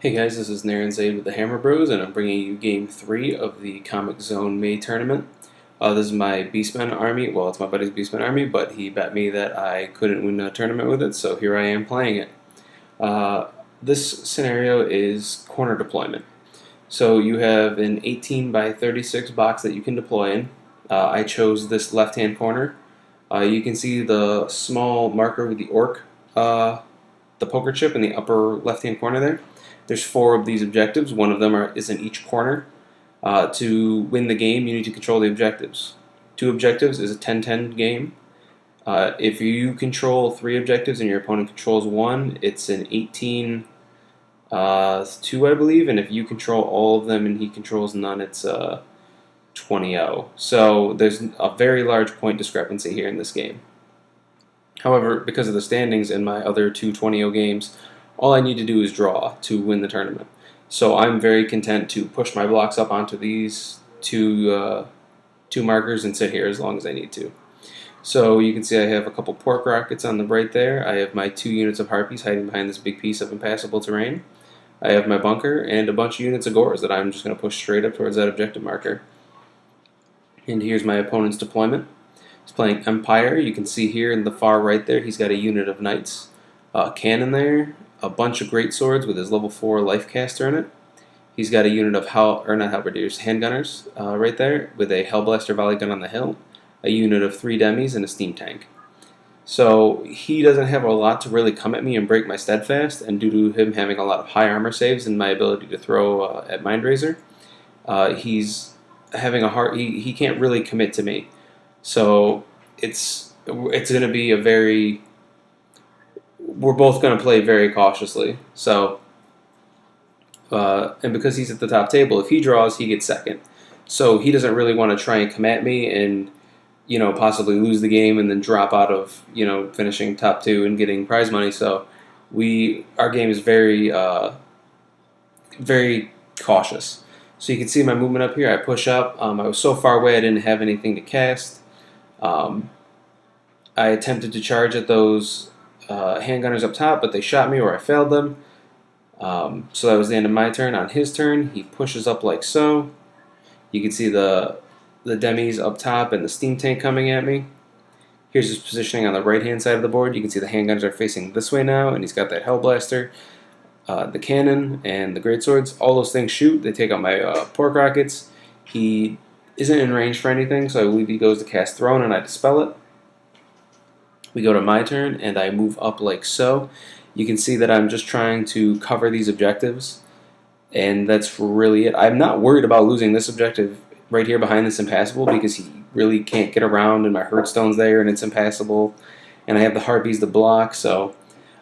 Hey guys, this is Naren Zaid with the Hammer Bros, and I'm bringing you Game 3 of the Comic Zone May tournament. This is my Beastmen army. Well, it's my buddy's Beastmen army, but he bet me that I couldn't win a tournament with it, so here I am playing it. This scenario is corner deployment. So you have an 18 by 36 box that you can deploy in. I chose this left-hand corner. You can see the small marker with the orc, the poker chip in the upper left-hand corner there. There's 4 of these objectives. One of them is in each corner. To win the game, you need to control the objectives. 2 objectives is a 10-10 game. If you control 3 objectives and your opponent controls 1, it's an 18-2, I believe. And if you control all of them and he controls none, it's 20-0. So there's a very large point discrepancy here in this game. However, because of the standings in my other 2 20-0 games, all I need to do is draw to win the tournament. So I'm very content to push my blocks up onto these two markers and sit here as long as I need to. So you can see I have a couple pork rockets on the right there. I have my 2 units of harpies hiding behind this big piece of impassable terrain. I have my bunker and a bunch of units of gores that I'm just going to push straight up towards that objective marker. And here's my opponent's deployment. He's playing Empire. You can see here in the far right there, he's got a unit of knights, cannon there, a bunch of great swords with his level 4 life caster in it. He's got a unit of handgunners right there with a Hellblaster volley gun on the hill, a unit of 3 demis, and a steam tank. So he doesn't have a lot to really come at me and break my steadfast, and due to him having a lot of high armor saves and my ability to throw at Mindrazor, he's having a hard. He can't really commit to me. So it's going to be a very. We're both going to play very cautiously. So, and because he's at the top table, if he draws, he gets second. So he doesn't really want to try and come at me and, possibly lose the game and then drop out of, finishing top 2 and getting prize money. So our game is very, very cautious. So you can see my movement up here. I push up. I was so far away I didn't have anything to cast. I attempted to charge at those handgunners up top, but they shot me or I failed them. So that was the end of my turn. On his turn, he pushes up like so. You can see the demis up top and the steam tank coming at me. Here's his positioning on the right-hand side of the board. You can see the handgunners are facing this way now, and he's got that Hellblaster, the cannon, and the greatswords. All those things shoot. They take out my pork rockets. He isn't in range for anything, so I believe he goes to cast Throne, and I dispel it. We go to my turn, and I move up like so. You can see that I'm just trying to cover these objectives, and that's really it. I'm not worried about losing this objective right here behind this impassable because he really can't get around, and my Hearthstone's there, and it's impassable, and I have the Harpies to block, so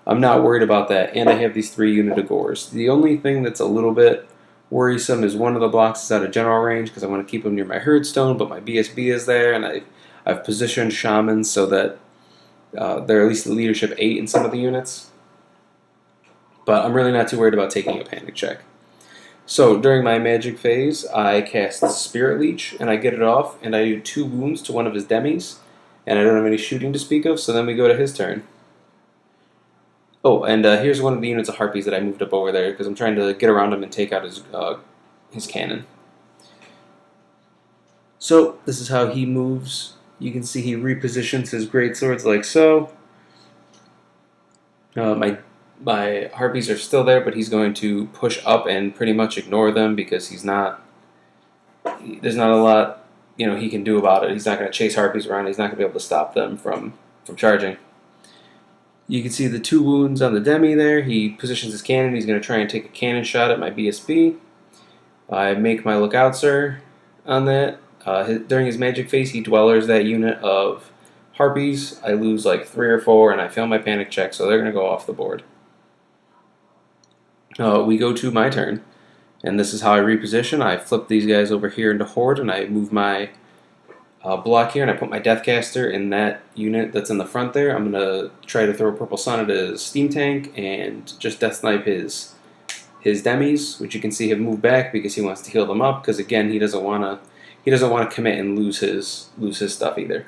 I'm not worried about that, and I have these 3 unit of gores. The only thing that's a little bit worrisome is one of the blocks is out of general range because I want to keep them near my Hearthstone, but my BSB is there, and I've positioned shamans so that they're at least leadership 8 in some of the units. But I'm really not too worried about taking a panic check. So during my magic phase, I cast Spirit Leech, and I get it off, and I do 2 wounds to one of his demis, and I don't have any shooting to speak of, so then we go to his turn. Oh, and here's one of the units of Harpies that I moved up over there, because I'm trying to get around him and take out his cannon. So this is how he moves. You can see he repositions his greatswords like so. My Harpies are still there, but he's going to push up and pretty much ignore them because there's not a lot he can do about it. He's not going to chase Harpies around. He's not going to be able to stop them from charging. You can see the 2 wounds on the demi there. He positions his cannon. He's going to try and take a cannon shot at my BSB. I make my lookout sir on that. During his magic phase, he dwellers that unit of Harpies. I lose like 3 or 4, and I fail my panic check, so they're going to go off the board. We go to my turn, and this is how I reposition. I flip these guys over here into Horde, and I move my block here, and I put my Deathcaster in that unit that's in the front there. I'm going to try to throw a Purple Sun at his steam tank and just Death Snipe his demis, which you can see have moved back because he wants to heal them up, because again, he doesn't want to commit and lose his stuff either.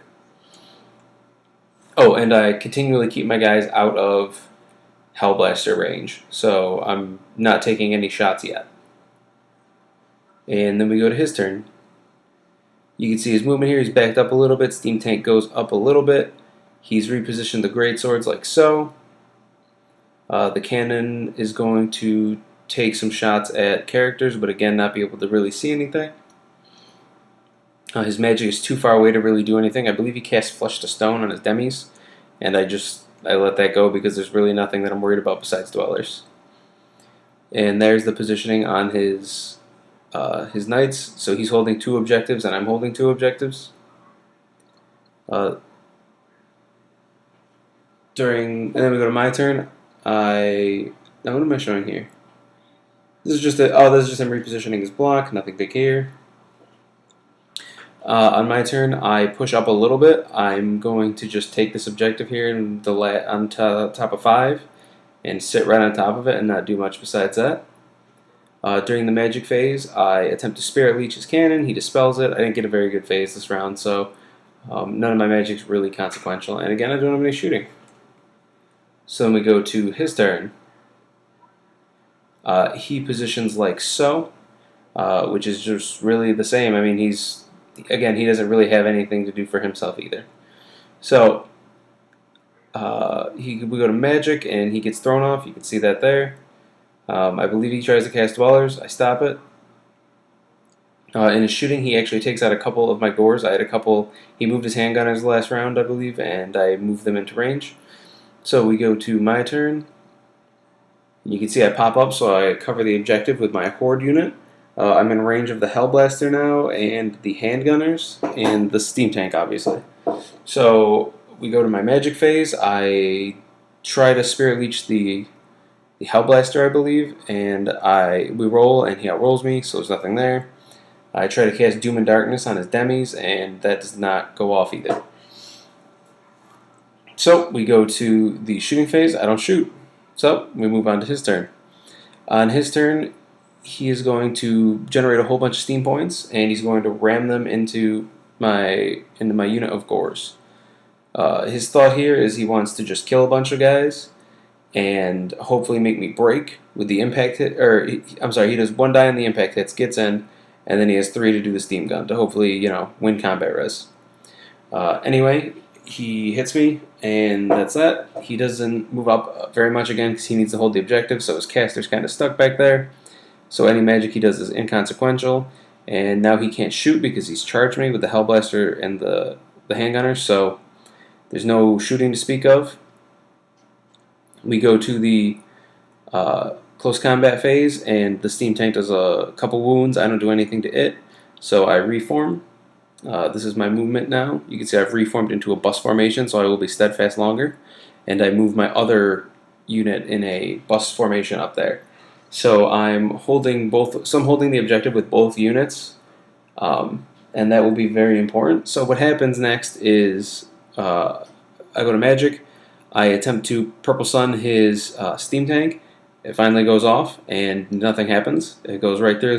Oh, and I continually keep my guys out of Hellblaster range, so I'm not taking any shots yet. And then we go to his turn. You can see his movement here. He's backed up a little bit. Steam Tank goes up a little bit. He's repositioned the great swords like so. The cannon is going to take some shots at characters, but again, not be able to really see anything. His magic is too far away to really do anything. I believe he cast Flesh to Stone on his demis, and I let that go because there's really nothing that I'm worried about besides Dwellers. And there's the positioning on his knights. So he's holding 2 objectives, and I'm holding 2 objectives. And then we go to my turn. Now what am I showing here? This is just him repositioning his block. Nothing big here. On my turn, I push up a little bit. I'm going to just take this objective here on top of 5 and sit right on top of it and not do much besides that. During the magic phase, I attempt to Spirit Leech his cannon. He dispels it. I didn't get a very good phase this round, so none of my magic's really consequential. And again, I don't have any shooting. So then we go to his turn. He positions like so, which is just really the same. I mean, he doesn't really have anything to do for himself either. So we go to magic, and he gets thrown off. You can see that there. I believe he tries to cast Dwellers. I stop it. In his shooting, he actually takes out a couple of my Gores. I had a couple. He moved his handgunners last round, I believe, and I moved them into range. So we go to my turn. You can see I pop up, so I cover the objective with my Horde unit. I'm in range of the Hellblaster now, and the handgunners, and the Steam Tank, obviously. So we go to my magic phase. I try to Spirit Leech the Hellblaster, I believe, and we roll, and he outrolls me, so there's nothing there. I try to cast Doom and Darkness on his demis, and that does not go off either. So we go to the shooting phase. I don't shoot. So we move on to his turn. On his turn, he is going to generate a whole bunch of steam points, and he's going to ram them into my unit of Gores. His thought here is he wants to just kill a bunch of guys and hopefully make me break with the impact hit. He does 1 die on the impact hits, gets in, and then he has 3 to do the steam gun to hopefully, win combat res. Anyway, he hits me, and that's that. He doesn't move up very much again because he needs to hold the objective, so his caster's kind of stuck back there. So any magic he does is inconsequential, and now he can't shoot because he's charged me with the Hellblaster and the handgunner, so there's no shooting to speak of. We go to the close combat phase, and the Steam Tank does a couple wounds. I don't do anything to it, so I reform. This is my movement now. You can see I've reformed into a bus formation, so I will be steadfast longer, and I move my other unit in a bus formation up there. So I'm holding the objective with both units, and that will be very important. So what happens next is I go to magic. I attempt to Purple Sun his Steam Tank. It finally goes off, and nothing happens. It goes right through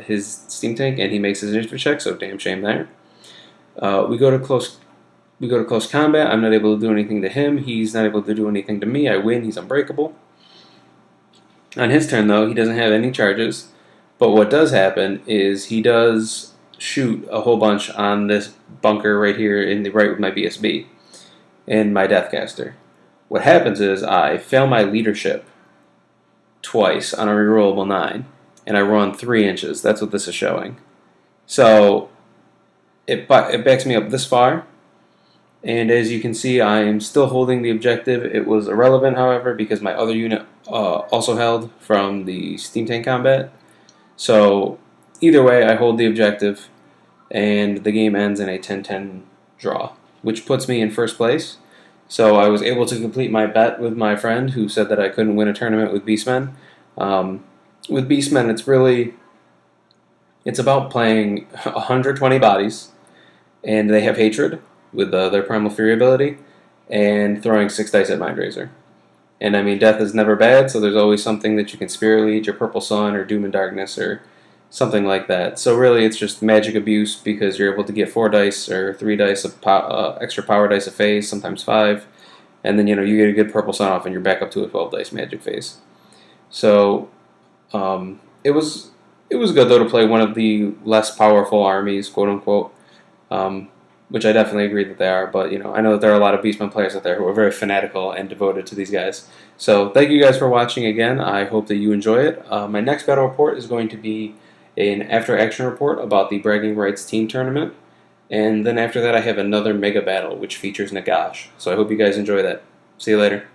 his Steam Tank, and he makes his initiative check. So damn shame there. We go to close combat. I'm not able to do anything to him. He's not able to do anything to me. I win. He's unbreakable. On his turn, though, he doesn't have any charges. But what does happen is he does shoot a whole bunch on this bunker right here in the right with my BSB and my Deathcaster. What happens is I fail my leadership twice on a rerollable 9, and I run 3 inches. That's what this is showing. So it backs me up this far, and as you can see, I am still holding the objective. It was irrelevant, however, because my other unit also held from the Steam Tank combat. So either way, I hold the objective, and the game ends in a 10-10 draw, which puts me in first place. So I was able to complete my bet with my friend who said that I couldn't win a tournament with Beastmen. With Beastmen, it's about playing 120 bodies, and they have hatred with their Primal Fury ability, and throwing 6 dice at Mindraiser. And I mean, death is never bad, so there's always something that you can Spirit Leech or Purple Sun or Doom and Darkness or something like that. So really, it's just magic abuse because you're able to get 4 dice or 3 dice of extra power dice a phase, sometimes 5, and then you get a good purple sun off, and you're back up to a 12 dice magic phase. So it was good though to play one of the less powerful armies, quote unquote, which I definitely agree that they are. But I know that there are a lot of Beastmen players out there who are very fanatical and devoted to these guys. So thank you guys for watching again. I hope that you enjoy it. My next battle report is going to be an after action report about the Bragging Rights Team Tournament. And then after that, I have another mega battle, which features Nagash. So I hope you guys enjoy that. See you later.